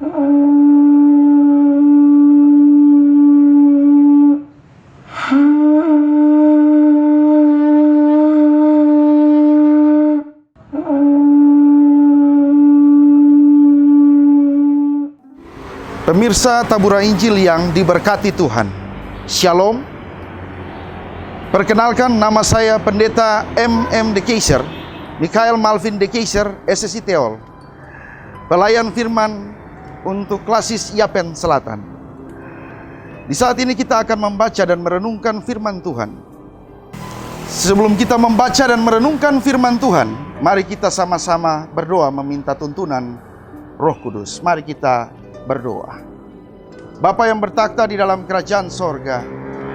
Pemirsa Tabura Injil yang diberkati Tuhan, Shalom. Perkenalkan, nama saya Pendeta M.M. De Keyser, Michael Malvin De Keyser, SSI Teol, pelayan firman untuk Klasis Yapen Selatan. Di saat ini kita akan membaca dan merenungkan firman Tuhan. Sebelum kita membaca dan merenungkan firman Tuhan, mari kita sama-sama berdoa meminta tuntunan Roh Kudus. Mari kita berdoa. Bapa yang bertakhta di dalam kerajaan sorga,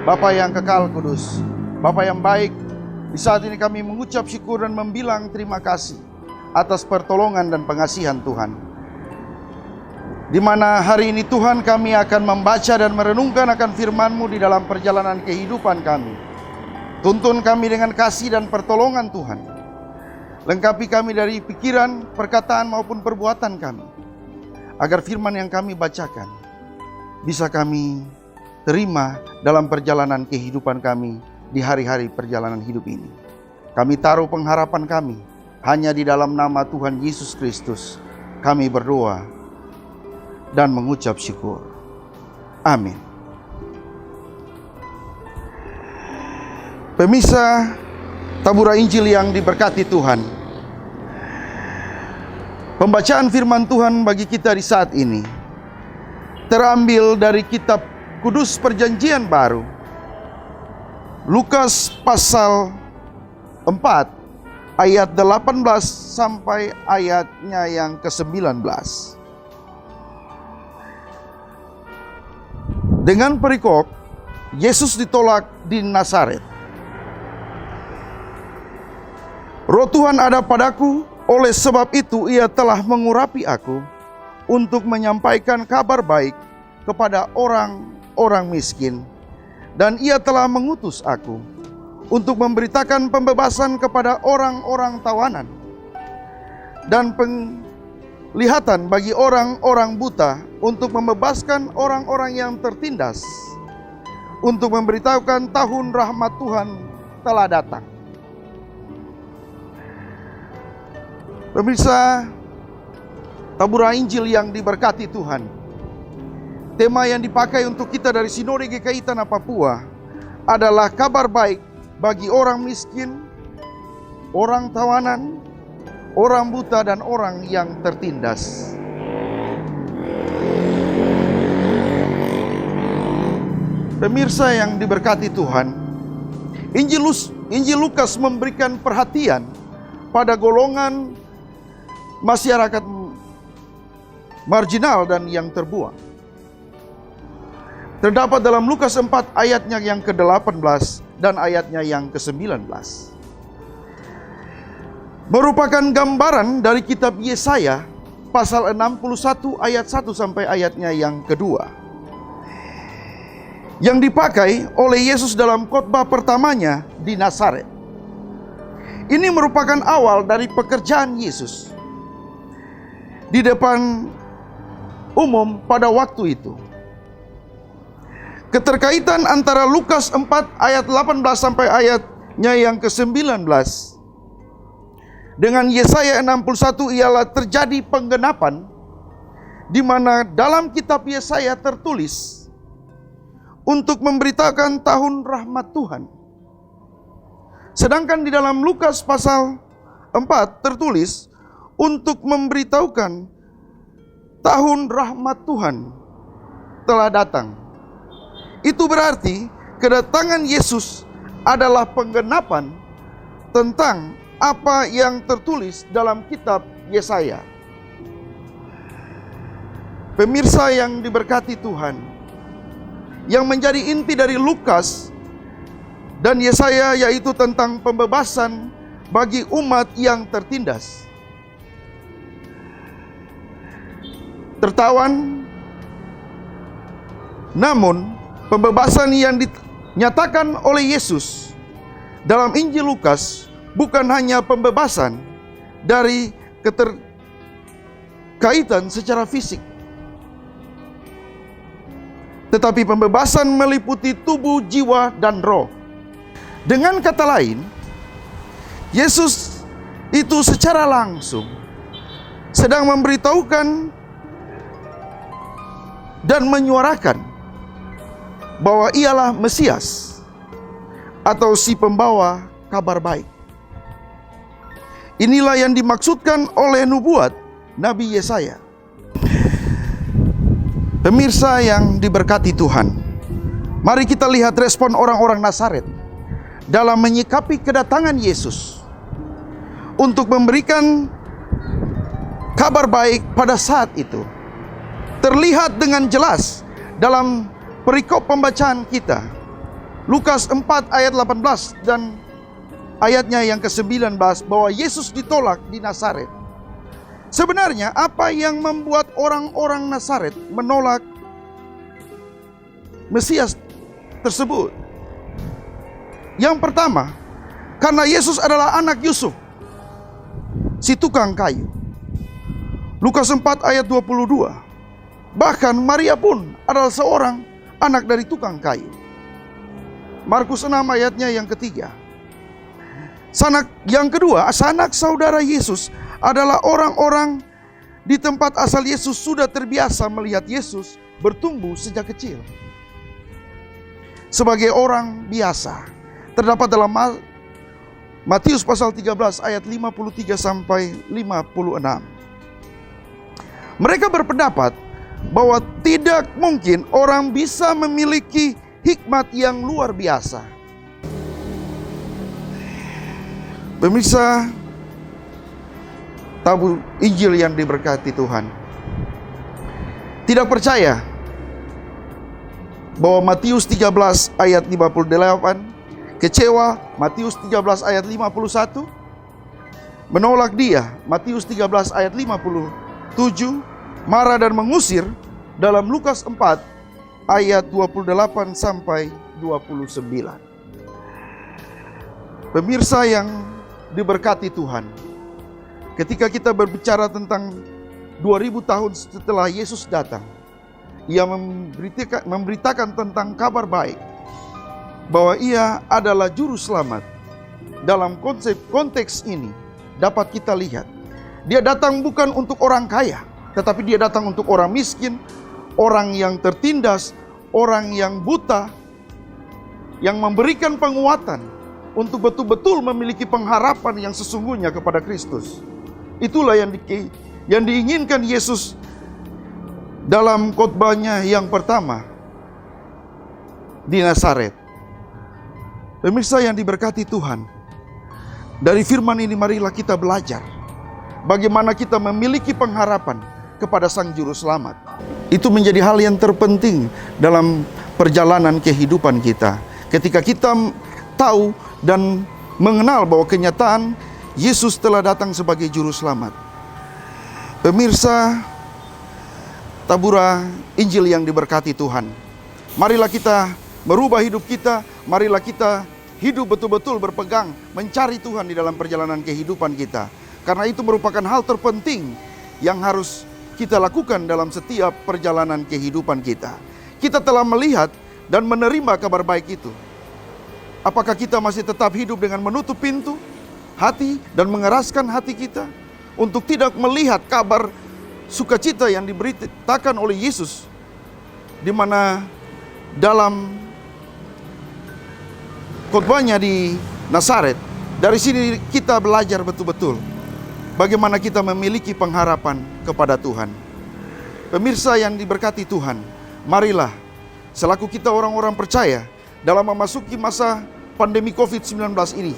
Bapa yang kekal kudus, Bapa yang baik, di saat ini kami mengucap syukur dan membilang terima kasih atas pertolongan dan pengasihan Tuhan. Di mana hari ini Tuhan kami akan membaca dan merenungkan akan firman-Mu di dalam perjalanan kehidupan kami. Tuntun kami dengan kasih dan pertolongan Tuhan. Lengkapi kami dari pikiran, perkataan maupun perbuatan kami, agar firman yang kami bacakan bisa kami terima dalam perjalanan kehidupan kami di hari-hari perjalanan hidup ini. Kami taruh pengharapan kami hanya di dalam nama Tuhan Yesus Kristus. Kami berdoa dan mengucap syukur. Amin. Pemirsa Tabura Injil yang diberkati Tuhan, pembacaan firman Tuhan bagi kita di saat ini terambil dari kitab Kudus Perjanjian Baru, Lukas pasal 4 ayat 18 sampai ayatnya yang ke-19. Dengan perikop, Yesus ditolak di Nazaret. Roh Tuhan ada padaku, oleh sebab itu Ia telah mengurapi aku untuk menyampaikan kabar baik kepada orang-orang miskin, dan Ia telah mengutus aku untuk memberitakan pembebasan kepada orang-orang tawanan dan penglihatan bagi orang-orang buta, untuk membebaskan orang-orang yang tertindas, untuk memberitahukan tahun rahmat Tuhan telah datang. Pemirsa Tabura Injil yang diberkati Tuhan, tema yang dipakai untuk kita dari Sinode GKI Tanah Papua adalah kabar baik bagi orang miskin, orang tawanan, orang buta, dan orang yang tertindas. Pemirsa yang diberkati Tuhan, Injil Lukas memberikan perhatian pada golongan masyarakat marginal dan yang terbuang. Terdapat dalam Lukas 4 ayatnya yang ke-18 dan ayatnya yang ke-19. Merupakan gambaran dari kitab Yesaya pasal 61 ayat 1 sampai ayatnya yang kedua, yang dipakai oleh Yesus dalam khotbah pertamanya di Nazaret. Ini merupakan awal dari pekerjaan Yesus di depan umum pada waktu itu. Keterkaitan antara Lukas 4 ayat 18 sampai ayatnya yang ke-19 dengan Yesaya 61 ialah terjadi penggenapan, di mana dalam kitab Yesaya tertulis untuk memberitakan tahun rahmat Tuhan. Sedangkan di dalam Lukas pasal 4 tertulis untuk memberitahukan tahun rahmat Tuhan telah datang. Itu berarti kedatangan Yesus adalah penggenapan tentang apa yang tertulis dalam kitab Yesaya. Pemirsa yang diberkati Tuhan, yang menjadi inti dari Lukas dan Yesaya yaitu tentang pembebasan bagi umat yang tertindas, tertawan. Namun pembebasan yang dinyatakan oleh Yesus dalam Injil Lukas bukan hanya pembebasan dari keterkaitan secara fisik, tetapi pembebasan meliputi tubuh, jiwa, dan roh. Dengan kata lain, Yesus itu secara langsung sedang memberitahukan dan menyuarakan bahwa ialah Mesias atau si pembawa kabar baik. Inilah yang dimaksudkan oleh nubuat Nabi Yesaya. Pemirsa yang diberkati Tuhan, mari kita lihat respon orang-orang Nazaret dalam menyikapi kedatangan Yesus untuk memberikan kabar baik pada saat itu. Terlihat dengan jelas dalam perikop pembacaan kita, Lukas 4 ayat 18 dan ayatnya yang ke-19, bahwa Yesus ditolak di Nazaret. Sebenarnya apa yang membuat orang-orang Nazaret menolak Mesias tersebut? Yang pertama, karena Yesus adalah anak Yusuf, si tukang kayu. Lukas 4 ayat 22. Bahkan Maria pun adalah seorang anak dari tukang kayu. Markus 6 ayatnya yang ketiga. Yang kedua, sanak saudara Yesus adalah orang-orang di tempat asal Yesus sudah terbiasa melihat Yesus bertumbuh sejak kecil sebagai orang biasa. Terdapat dalam Matius pasal 13 ayat 53 sampai 56. Mereka berpendapat bahwa tidak mungkin orang bisa memiliki hikmat yang luar biasa. Pemirsa tabu Injil yang diberkati Tuhan, tidak percaya bahwa Matius 13 ayat 58, kecewa Matius 13 ayat 51, menolak dia Matius 13 ayat 57, marah dan mengusir dalam Lukas 4 ayat 28 sampai 29. Pemirsa yang diberkati Tuhan, ketika kita berbicara tentang 2000 tahun setelah Yesus datang, Ia memberitakan tentang kabar baik bahwa Ia adalah juru selamat. Dalam konteks ini dapat kita lihat, Dia datang bukan untuk orang kaya, tetapi Dia datang untuk orang miskin, orang yang tertindas, orang yang buta, yang memberikan penguatan untuk betul-betul memiliki pengharapan yang sesungguhnya kepada Kristus. Itulah yang diinginkan Yesus dalam khotbahnya yang pertama di Nazaret. Pemirsa yang diberkati Tuhan, dari firman ini marilah kita belajar bagaimana kita memiliki pengharapan kepada Sang Juru Selamat. Itu menjadi hal yang terpenting dalam perjalanan kehidupan kita. Ketika kita tahu dan mengenal bahwa kenyataan Yesus telah datang sebagai Juru Selamat. Pemirsa tabura Injil yang diberkati Tuhan, marilah kita merubah hidup kita. Marilah kita hidup betul-betul berpegang, mencari Tuhan di dalam perjalanan kehidupan kita. Karena itu merupakan hal terpenting yang harus kita lakukan dalam setiap perjalanan kehidupan kita. Kita telah melihat dan menerima kabar baik itu. Apakah kita masih tetap hidup dengan menutup pintu hati dan mengeraskan hati kita untuk tidak melihat kabar sukacita yang diberitakan oleh Yesus, di mana dalam khotbahnya di Nazaret, dari sini kita belajar betul-betul bagaimana kita memiliki pengharapan kepada Tuhan. Pemirsa yang diberkati Tuhan, marilah selaku kita orang-orang percaya dalam memasuki masa pandemi COVID-19 ini,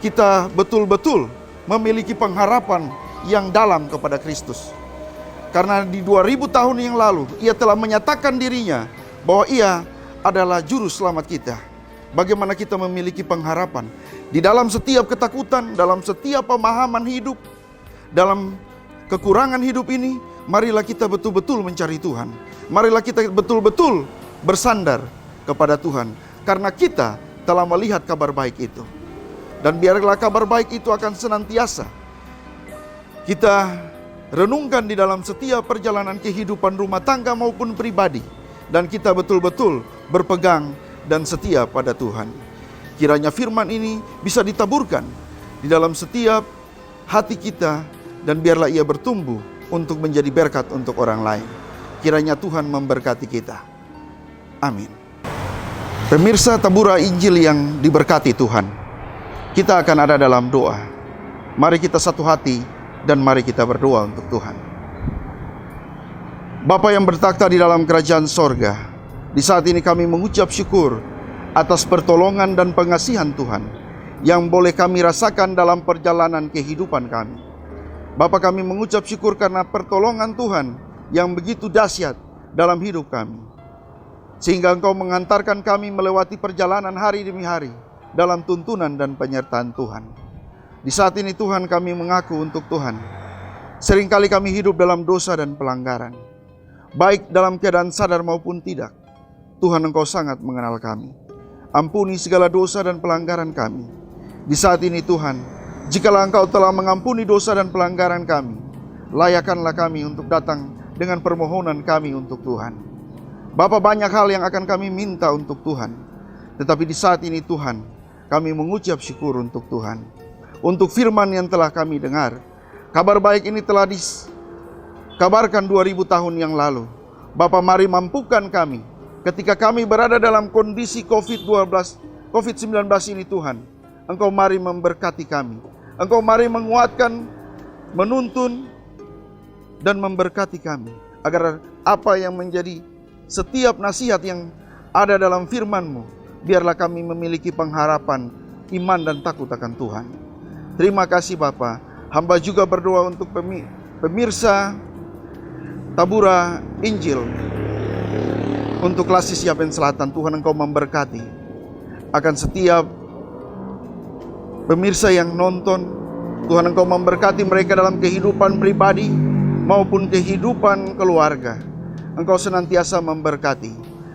kita betul-betul memiliki pengharapan yang dalam kepada Kristus. Karena di 2000 tahun yang lalu, Ia telah menyatakan dirinya bahwa Ia adalah juru selamat kita. Bagaimana kita memiliki pengharapan di dalam setiap ketakutan, dalam setiap pemahaman hidup, dalam kekurangan hidup ini, marilah kita betul-betul mencari Tuhan. Marilah kita betul-betul bersandar kepada Tuhan, karena kita telah melihat kabar baik itu. Dan biarlah kabar baik itu akan senantiasa kita renungkan di dalam setiap perjalanan kehidupan rumah tangga maupun pribadi. dan kita betul-betul berpegang dan setia pada Tuhan. Kiranya firman ini bisa ditaburkan di dalam setiap hati kita, dan biarlah ia bertumbuh untuk menjadi berkat untuk orang lain. Kiranya Tuhan memberkati kita. Amin. Pemirsa Tabura Injil yang diberkati Tuhan, kita akan ada dalam doa. Mari kita satu hati dan mari kita berdoa untuk Tuhan. Bapa yang bertakhta di dalam kerajaan sorga, di saat ini kami mengucap syukur atas pertolongan dan pengasihan Tuhan yang boleh kami rasakan dalam perjalanan kehidupan kami. Bapa, kami mengucap syukur karena pertolongan Tuhan yang begitu dahsyat dalam hidup kami, sehingga Engkau mengantarkan kami melewati perjalanan hari demi hari dalam tuntunan dan penyertaan Tuhan. Di saat ini Tuhan, kami mengaku untuk Tuhan, seringkali kami hidup dalam dosa dan pelanggaran, baik dalam keadaan sadar maupun tidak. Tuhan, Engkau sangat mengenal kami. Ampuni segala dosa dan pelanggaran kami. Di saat ini Tuhan, jikalau Engkau telah mengampuni dosa dan pelanggaran kami, layakkanlah kami untuk datang dengan permohonan kami untuk Tuhan. Bapa, banyak hal yang akan kami minta untuk Tuhan, tetapi di saat ini Tuhan, kami mengucap syukur untuk Tuhan, untuk firman yang telah kami dengar. Kabar baik ini telah dikabarkan 2000 tahun yang lalu. Bapa, mari mampukan kami ketika kami berada dalam kondisi COVID-19 ini Tuhan. Engkau mari memberkati kami. Engkau mari menguatkan, menuntun, dan memberkati kami, agar apa yang menjadi setiap nasihat yang ada dalam firman-Mu, biarlah kami memiliki pengharapan, iman, dan takut akan Tuhan. Terima kasih Bapa. Hamba juga berdoa untuk pemirsa Tabura Injil untuk Klasis Yapen Selatan. Tuhan, Engkau memberkati akan setiap pemirsa yang nonton. Tuhan, Engkau memberkati mereka dalam kehidupan pribadi maupun kehidupan keluarga. Engkau senantiasa memberkati.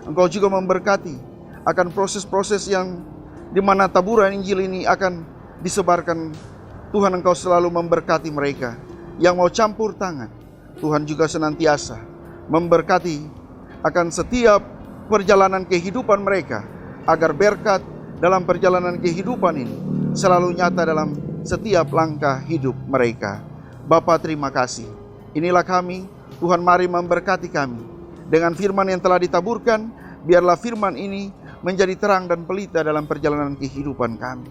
Engkau juga memberkati akan proses-proses yang dimana taburan Injil ini akan disebarkan. Tuhan, Engkau selalu memberkati mereka yang mau campur tangan. Tuhan juga senantiasa memberkati akan setiap perjalanan kehidupan mereka, agar berkat dalam perjalanan kehidupan ini selalu nyata dalam setiap langkah hidup mereka. Bapa, terima kasih. Inilah kami, Tuhan, mari memberkati kami dengan firman yang telah ditaburkan. Biarlah firman ini menjadi terang dan pelita dalam perjalanan kehidupan kami.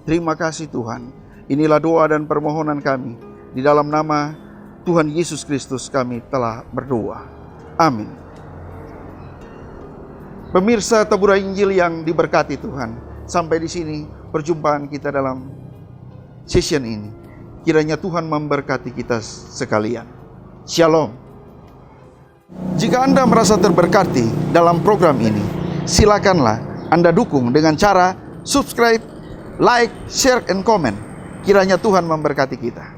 Terima kasih Tuhan. Inilah doa dan permohonan kami. Di dalam nama Tuhan Yesus Kristus kami telah berdoa. Amin. Pemirsa Tabura Injil yang diberkati Tuhan, sampai di sini perjumpaan kita dalam session ini. Kiranya Tuhan memberkati kita sekalian. Shalom. Jika Anda merasa terberkati dalam program ini, silakanlah Anda dukung dengan cara subscribe, like, share, and comment. Kiranya Tuhan memberkati kita.